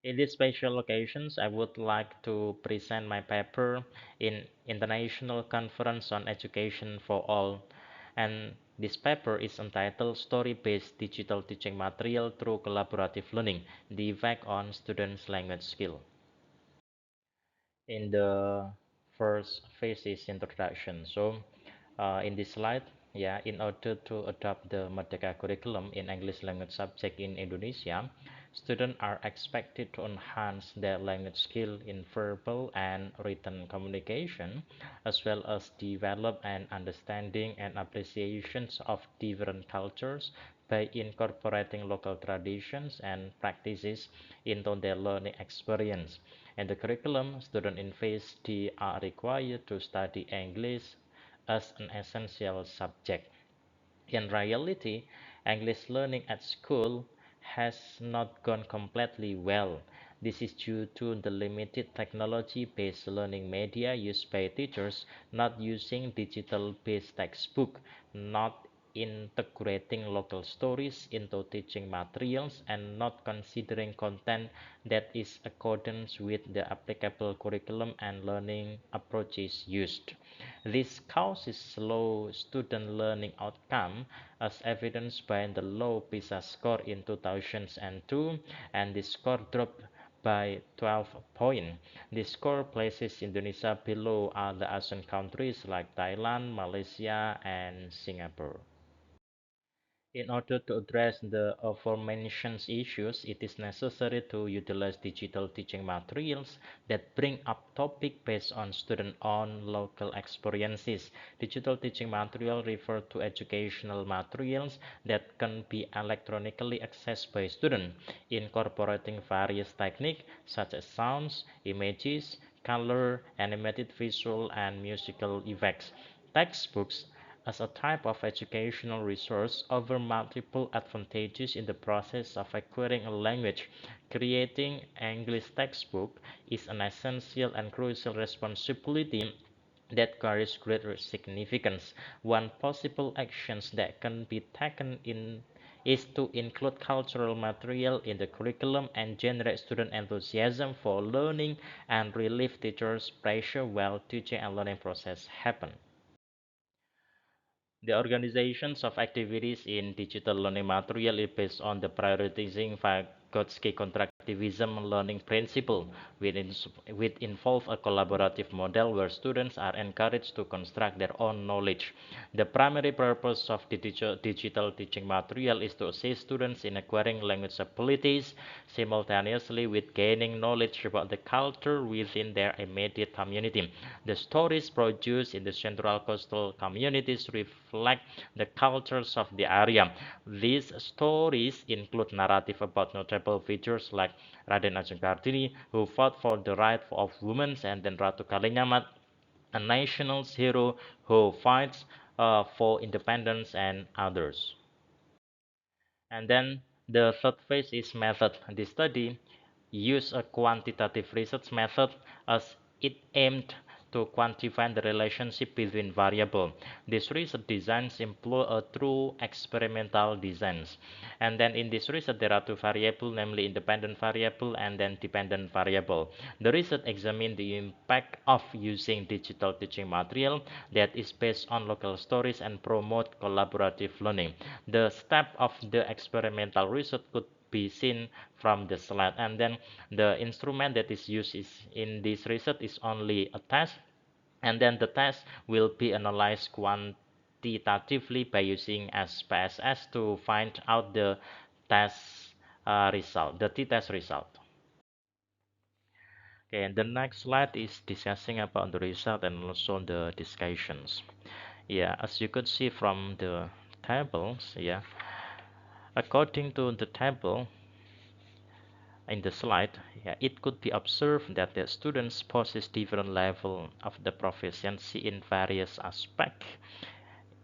In these special occasions, I would like to present my paper in International Conference on Education for All. And this paper is entitled Story-Based Digital Teaching Material Through Collaborative Learning, the Effect on Students' Language Skill. In the first phase is introduction. So in this slide, yeah, in order to adopt the Merdeka curriculum in English language subject in Indonesia, students are expected to enhance their language skill in verbal and written communication, as well as develop an understanding and appreciations of different cultures by incorporating local traditions and practices into their learning experience. In the curriculum, students in phase D are required to study English as an essential subject. In reality, English learning at school has not gone completely well. This is due to the limited technology-based learning media used by teachers, not using digital-based textbook, not integrating local stories into teaching materials, and not considering content that is accordance with the applicable curriculum and learning approaches used. This causes slow student learning outcome as evidenced by the low PISA score in 2002, and the score dropped by 12 points. This score places Indonesia below other Asian countries like Thailand, Malaysia, and Singapore. In order to address the aforementioned issues, it is necessary to utilize digital teaching materials that bring up topic based on student own local experiences. Digital teaching material refer to educational materials that can be electronically accessed by students, incorporating various techniques such as sounds, images, color, animated visual, and musical effects. Textbooks as a type of educational resource offer multiple advantages in the process of acquiring a language. Creating English textbook is an essential and crucial responsibility that carries great significance. One possible action that can be taken is to include cultural material in the curriculum and generate student enthusiasm for learning and relieve teachers' pressure while teaching and learning process happen. The organizations of activities in digital learning material is based on the prioritizing Vygotsky constructivism learning principle, which involve a collaborative model where students are encouraged to construct their own knowledge. The primary purpose of the digital teaching material is to assist students in acquiring language abilities simultaneously with gaining knowledge about the culture within their immediate community. The stories produced in the central coastal communities reflect the cultures of the area. These stories include narrative about notable figures like Raden Ajeng Kartini, who fought for the right of women, and then Ratu Kalinyamat, a national hero who fights for independence, and others. And then the third phase is method. The study used a quantitative research method as it aimed to quantify the relationship between variables. This research designs employ a true experimental designs. And then in this research there are two variables, namely independent variable and then dependent variable. The research examined the impact of using digital teaching material that is based on local stories and promote collaborative learning. The step of the experimental research could be seen from the slide, and then the instrument that is used is in this research is only a test, and then the test will be analyzed quantitatively by using SPSS to find out the test result, the t-test result. Okay, and the next slide is discussing about the result and also the discussions. Yeah, as you could see from the tables, yeah, according to the table in the slide, yeah, it could be observed that the students possess different level of the proficiency in various aspects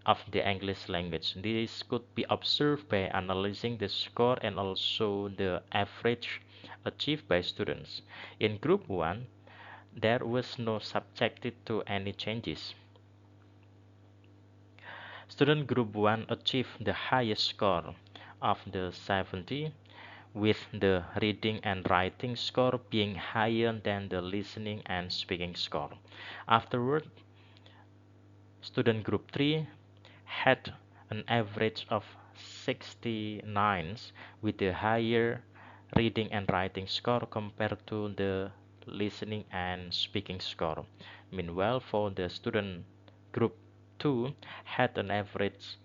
of the English language. This could be observed by analyzing the score and also the average achieved by students. In group 1, there was no subjected to any changes. Student group 1 achieved the highest score of the 70, with the reading and writing score being higher than the listening and speaking score. Afterward, student group 3 had an average of 69s with a higher reading and writing score compared to the listening and speaking score. Meanwhile, for the student group 2 had an average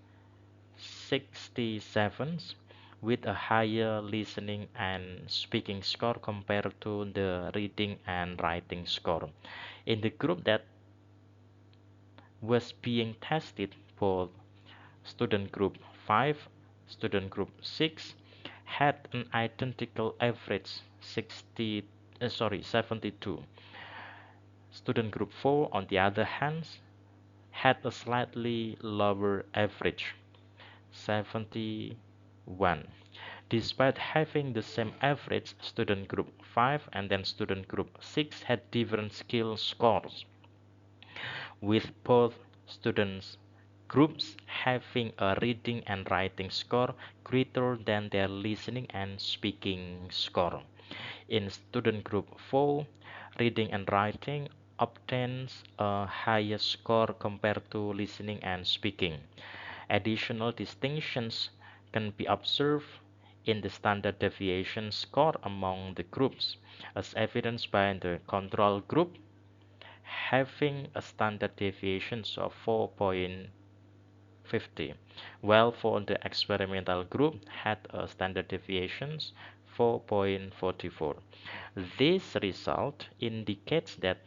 67s with a higher listening and speaking score compared to the reading and writing score. In the group that was being tested, both student group 5, student group 6 had an identical average 72. Student group 4, on the other hand, had a slightly lower average 71. Despite having the same average, student group 5 and then student group 6 had different skill scores, with both students groups having a reading and writing score greater than their listening and speaking score. In student group 4, reading and writing obtains a higher score compared to listening and speaking. Additional distinctions can be observed in the standard deviation score among the groups, as evidenced by the control group having a standard deviation of 4.50, while for the experimental group had a standard deviation 4.44. This result indicates that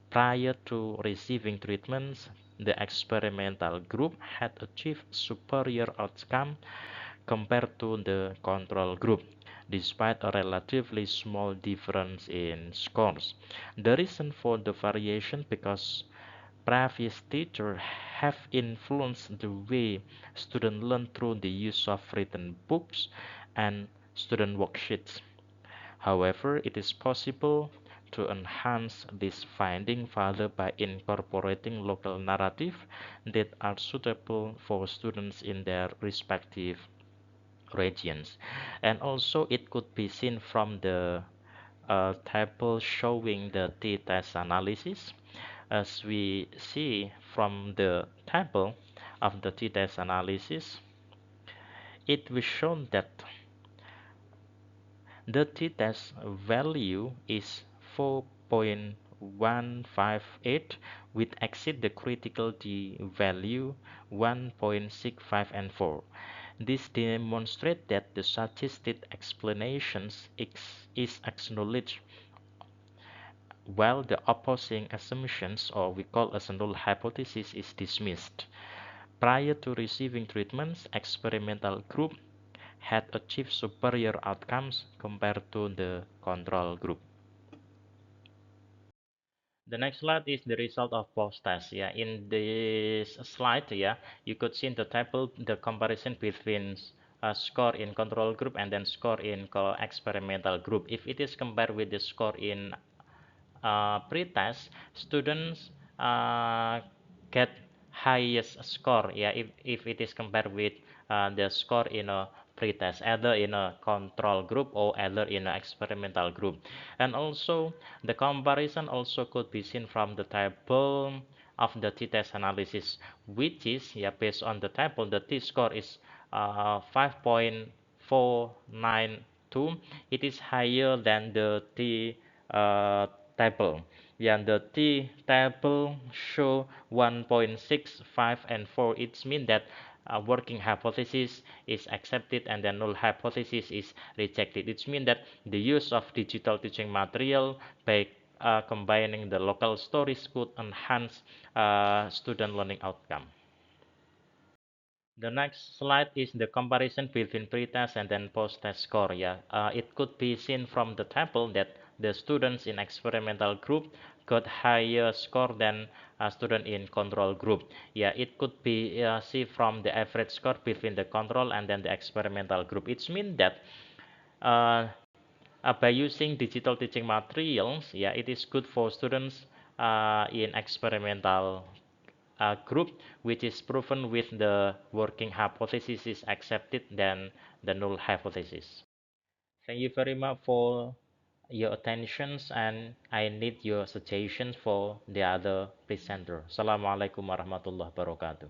prior to receiving treatments, the experimental group had achieved superior outcome compared to the control group, despite a relatively small difference in scores. The reason for the variation because previous teachers have influenced the way students learn through the use of written books and student worksheets. However, it is possible to enhance this finding further by incorporating local narrative that are suitable for students in their respective regions. And also it could be seen from the table showing the t-test analysis. As we see from the table of the t-test analysis, it was shown that the t-test value is 4.158 which exceed the critical t value 1.65 and 4. This demonstrates that the suggested explanations is acknowledged while the opposing assumptions, or we call as a null hypothesis, is dismissed. Prior to receiving treatments, experimental group had achieved superior outcomes compared to the control group. The next slide is the result of post-test. Yeah, in this slide, yeah, you could see in the table the comparison between score in control group and then score in experimental group. If it is compared with the score in pre-test, students get highest score. Yeah, if it is compared with the score in a pre-test, either in a control group or either in an experimental group. And also the comparison also could be seen from the table of the t-test analysis, which is, yeah, based on the table, the t-score is 5.492. It is higher than the t uh, table. Yeah, the t table show 1.65 and 4. It means that working hypothesis is accepted and the null hypothesis is rejected. It means that the use of digital teaching material by combining the local stories could enhance student learning outcome. The next slide is the comparison between pre-test and then post-test score. Yeah, it could be seen from the table that the students in experimental group got higher score than a student in control group. Yeah, it could be see from the average score between the control and then the experimental group. It means that uh, by using digital teaching materials, yeah, it is good for students in experimental group, which is proven with the working hypothesis is accepted than the null hypothesis. Thank you very much for your attentions, and I need your suggestions for the other presenter. Assalamualaikum warahmatullahi wabarakatuh.